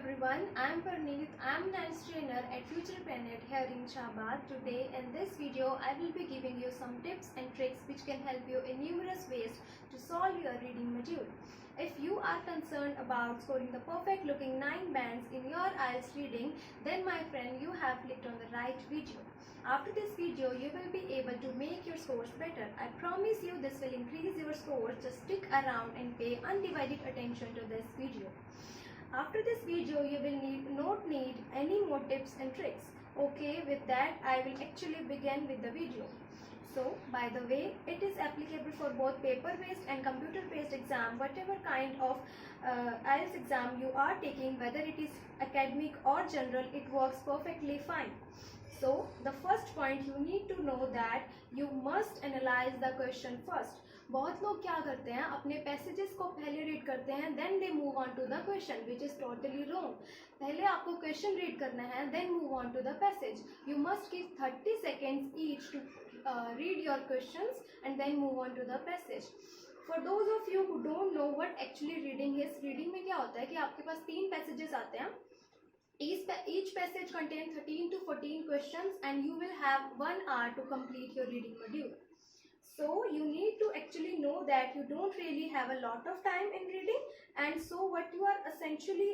everyone, I'm Parneet. I'm an IELTS trainer at Future Planet here in Shahabad. Today in this video, I will be giving you some tips and tricks which can help you in numerous ways to solve your reading module. If you are concerned about scoring the perfect looking 9 bands in your IELTS reading, then my friend, you have clicked on the right video. After this video, you will be able to make your scores better. I promise you this will increase your scores. Just stick around and pay undivided attention to this video. After this video, you will not need any more tips and tricks. Okay, with that, I will actually begin with the video. So, by the way, it is applicable for both paper-based and computer-based exam. Whatever kind of IELTS exam you are taking, whether it is academic or general, it works perfectly fine. So, the first point you need to know that you must analyze the question first. बहुत लोग क्या करते हैं, अपने passages को पहले read करते हैं, then they move on to the question, which is totally wrong. पहले आपको क्वेश्चन रीड करना है, then move on to the passage. You must give 30 seconds each to read your questions and then move on to the passage. For those of you who don't know what actually reading is, reading में क्या होता है कि आपके पास 3 passages आते हैं. Each passage contains 13 to 14 questions and you will have 1 hour to complete your reading module. So you need to actually know that you don't really have a lot of time in reading, and so what you are essentially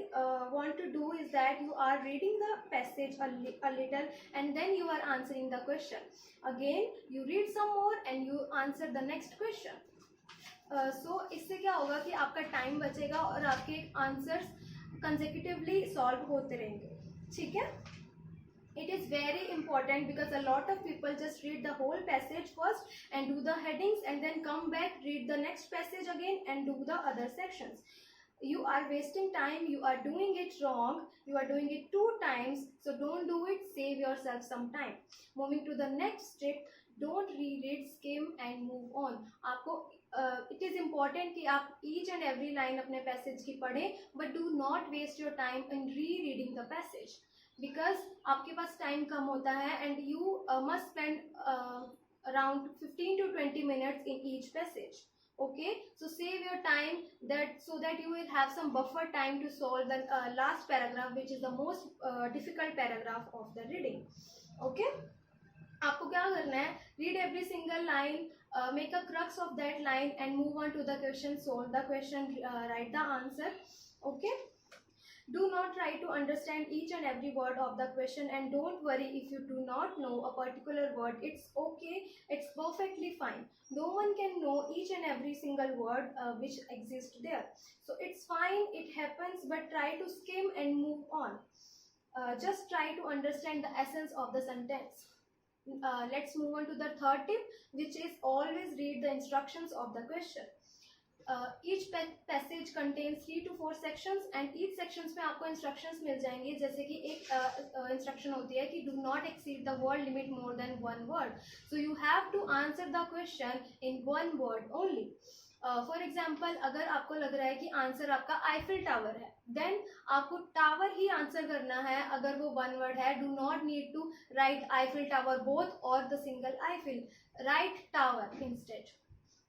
want to do is that you are reading the passage a little and then you are answering the question. Again you read some more and you answer the next question. So इससे क्या होगा कि आपका time बचेगा और आपके answers consecutively solve होते रहेंगे. ठीक है. It is very important because a lot of people just read the whole passage first and do the headings and then come back, read the next passage again and do the other sections. You are wasting time, you are doing it wrong, you are doing it 2 times, so don't do it, save yourself some time. Moving to the next tip, don't reread, skim and move on. आपको it is important कि आप each and every line अपने passage की पढ़ें, but do not waste your time in rereading the passage. Because आपके पास time कम होता है and you must spend around 15 to 20 minutes in each passage. Okay, so save your time so that you will have some buffer time to solve the last paragraph, which is the most difficult paragraph of the reading. Okay, आपको क्या करना है, read every single line, make a crux of that line and move on to the question, solve the question, write the answer. Okay. Do not try to understand each and every word of the question and don't worry if you do not know a particular word. It's okay, it's perfectly fine. No one can know each and every single word which exists there. So it's fine, it happens, but try to skim and move on. Just try to understand the essence of the sentence. Let's move on to the third tip, which is always read the instructions of the question. Each passage contains 3 to 4 sections and each sections में आपको instructions मिल जाएंगे. जैसे कि एक instruction होती है कि do not exceed the word limit more than 1 word. So you have to answer the question in 1 word only. For example, अगर आपको लग रहा है कि आंसर आपका आईफिल टावर है, then आपको टावर ही आंसर करना है. अगर वो 1 word है, do not need to write Eiffel tower both or the single Eiffel. Write tower instead.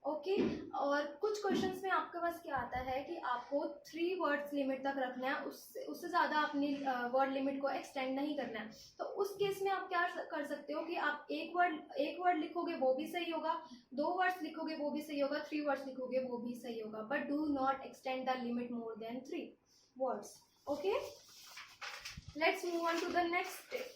Okay और कुछ क्वेश्चंस में आपके पास क्या आता है कि आपको 3 वर्ड्स लिमिट तक रखना है, उससे ज़्यादा अपनी वर्ड लिमिट को एक्सटेंड नहीं करना है. तो उस केस में आप क्या कर सकते हो कि आप एक वर्ड लिखोगे वो भी सही होगा, 2 वर्ड्स लिखोगे वो भी सही होगा, 3 वर्ड्स लिखोगे वो भी सही होगा, but do not extend the limit more than 3 words. Okay, let's move on to the next tip,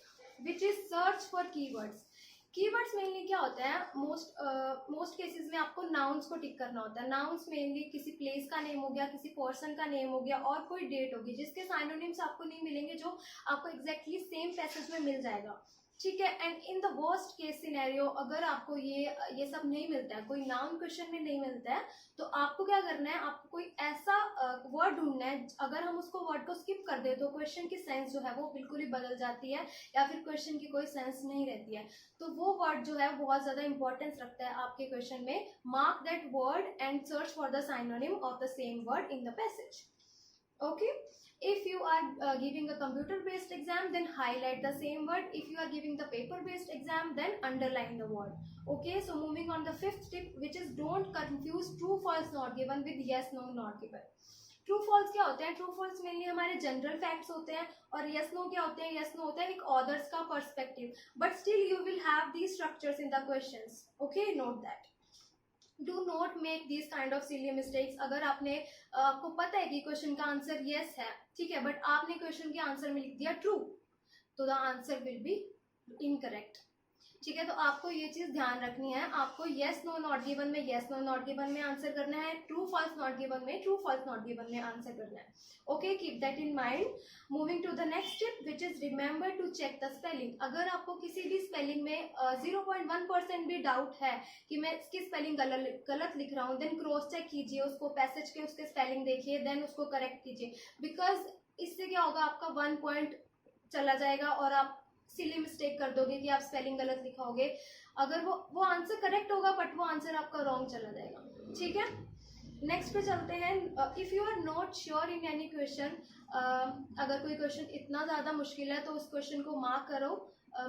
which is search for keywords. Keywords mainly क्या होता है, मोस्ट केसेस में आपको नाउन्स को टिक करना होता है. नाउन्स मेनली किसी प्लेस का नेम हो गया, किसी पर्सन का नेम हो गया और कोई डेट होगी जिसके साइनोनिम्स आपको नहीं मिलेंगे, जो आपको एग्जैक्टली सेम पैसेज में मिल जाएगा. ठीक है. And in the worst case scenario, अगर आपको ये सब नहीं मिलता है, कोई नाउन क्वेश्चन में नहीं मिलता है, तो आपको क्या करना है, आपको कोई ऐसा वर्ड ढूंढना है, अगर हम उसको वर्ड को स्किप कर दे तो क्वेश्चन की सेंस जो है वो बिल्कुल ही बदल जाती है या फिर क्वेश्चन की कोई सेंस नहीं रहती है. तो वो वर्ड जो है बहुत ज़्यादा इंपॉर्टेंस रखता है आपके क्वेश्चन में. Mark that word and search for the synonym of the same word in the passage. Okay, if you are giving a computer based exam, then highlight the same word. If you are giving the paper based exam, then underline the word. Okay, so moving on the 5th tip, which is don't confuse true false not given with yes no not given. True false क्या होते हैं? True false mainly हमारे general facts होते हैं, और yes no क्या होते हैं? यस नो होता है एक ऑथर्स का perspective, but still you will have these structures in the questions. Okay, note that. Do not make this kind of silly mistakes. अगर आपको पता है कि क्वेश्चन का आंसर यस है, ठीक है, बट आपने क्वेश्चन के आंसर में लिख दिया ट्रू, तो the answer will be incorrect. ठीक है, तो आपको ये चीज ध्यान रखनी है. आपको येस नो नॉट गिवन में येस नो नॉट गिवन में आंसर करना है, ट्रू फॉल्स नॉट गिवन में ट्रू फॉल्स नॉट गिवन में आंसर करना है. Okay, keep that in mind. Moving to the next tip which is remember to check the spelling. अगर आपको किसी भी स्पेलिंग में 0.1% भी डाउट है कि मैं इसकी स्पेलिंग गलत लिख रहा हूँ, देन क्रॉस चेक कीजिए उसको, पैसेज के उसके स्पेलिंग देखिए, देन उसको करेक्ट कीजिए. बिकॉज इससे क्या होगा, आपका 1 पॉइंट चला जाएगा और आप सिली मिस्टेक कर दोगे कि आप स्पेलिंग गलत लिखाओगे. अगर वो आंसर करेक्ट होगा बट वो आंसर आपका रॉन्ग चला जाएगा. ठीक है, नेक्स्ट पे चलते हैं. If you are not sure in any question, अगर कोई क्वेश्चन इतना ज़्यादा मुश्किल है तो उस क्वेश्चन को मार्क करो,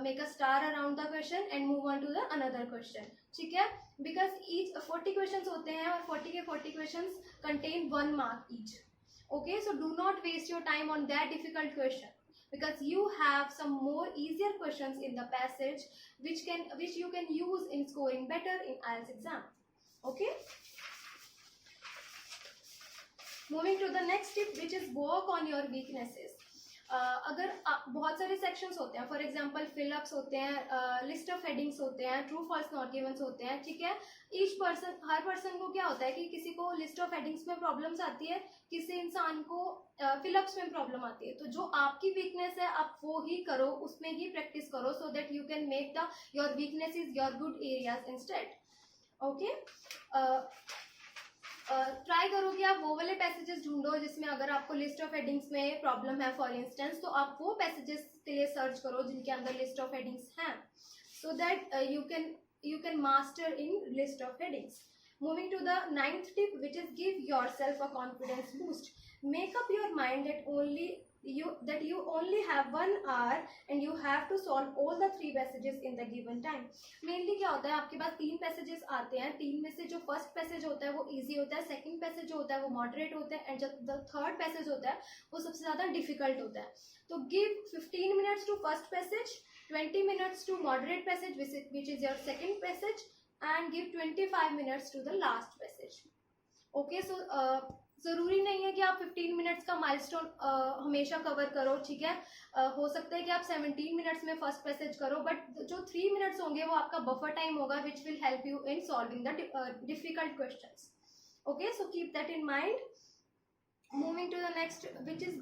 make a star around the question and move on to the another question. ठीक है, बिकॉज ईच 40 क्वेश्चन होते हैं और 40 के 40 question contain 1 mark each. Okay, so do not waste your time on that difficult question, because you have some more easier questions in the passage which you can use in scoring better in IELTS exam. Okay, moving to the next tip which is work on your weaknesses. अगर बहुत सारे sections होते हैं, for example fill-ups होते हैं, list of headings होते हैं, true false not गिवन्स होते हैं. ठीक है, हर पर्सन को क्या होता है कि किसी को लिस्ट ऑफ हेडिंग्स में प्रॉब्लम्स आती है, किसी इंसान को फिलअप्स में प्रॉब्लम आती है. तो जो आपकी वीकनेस है आप वो ही करो, उसमें ही प्रैक्टिस करो, so that you can make the your weakness is your good areas instead. Okay, try करो कि आप वो वाले पैसेजेस ढूंढो जिसमें अगर आपको लिस्ट ऑफ हेडिंग्स में प्रॉब्लम है, फॉर इंस्टेंस, तो आप वो पैसेजेस के लिए सर्च करो जिनके अंदर लिस्ट ऑफ हेडिंग्स हैं, so that you can master in list of headings. Moving to the 9th tip, which is give yourself a confidence boost. Make up your mind that you only have 1 hour and you have to solve all the 3 passages in the given time. Mainly क्या होता है, आपके पास 3 passages आते हैं, 3 में से जो first passage होता है वो इजी होता है, सेकंड पैसेज जो होता है वो मॉडरेट होता है, एंड जो द थर्ड पैसेज होता है वो सबसे ज़्यादा डिफिकल्ट होता है. तो give 15 minutes to first passage, 20 minutes to moderate passage which is your second passage, and give 25 minutes to the last passage. Okay, so ज़रूरी नहीं है कि आप 15 मिनट्स का माइलस्टोन हमेशा कवर करो. ठीक है, हो सकता है कि आप 17 मिनट्स में फर्स्ट पैसेज करो, बट जो 3 मिनट्स होंगे वो आपका बफर टाइम होगा which will help you in solving the difficult questions. Okay, so keep that in mind. Moving to the next, which is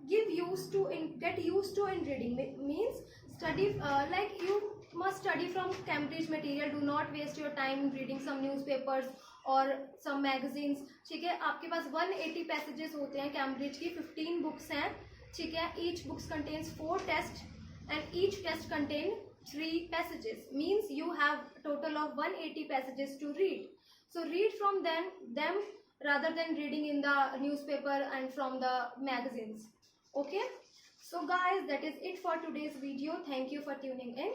get used to in reading, means study like you must study from Cambridge material. Do not waste your time reading some newspapers or some magazines. ठीक है, आपके पास 180 passages होते हैं Cambridge की, 15 books हैं. ठीक है, each books contains 4 tests and each test contain 3 passages, means you have total of 180 passages to read. So read from them rather than reading in the newspaper and from the magazines. Okay, so guys, that is it for today's video. Thank you for tuning in.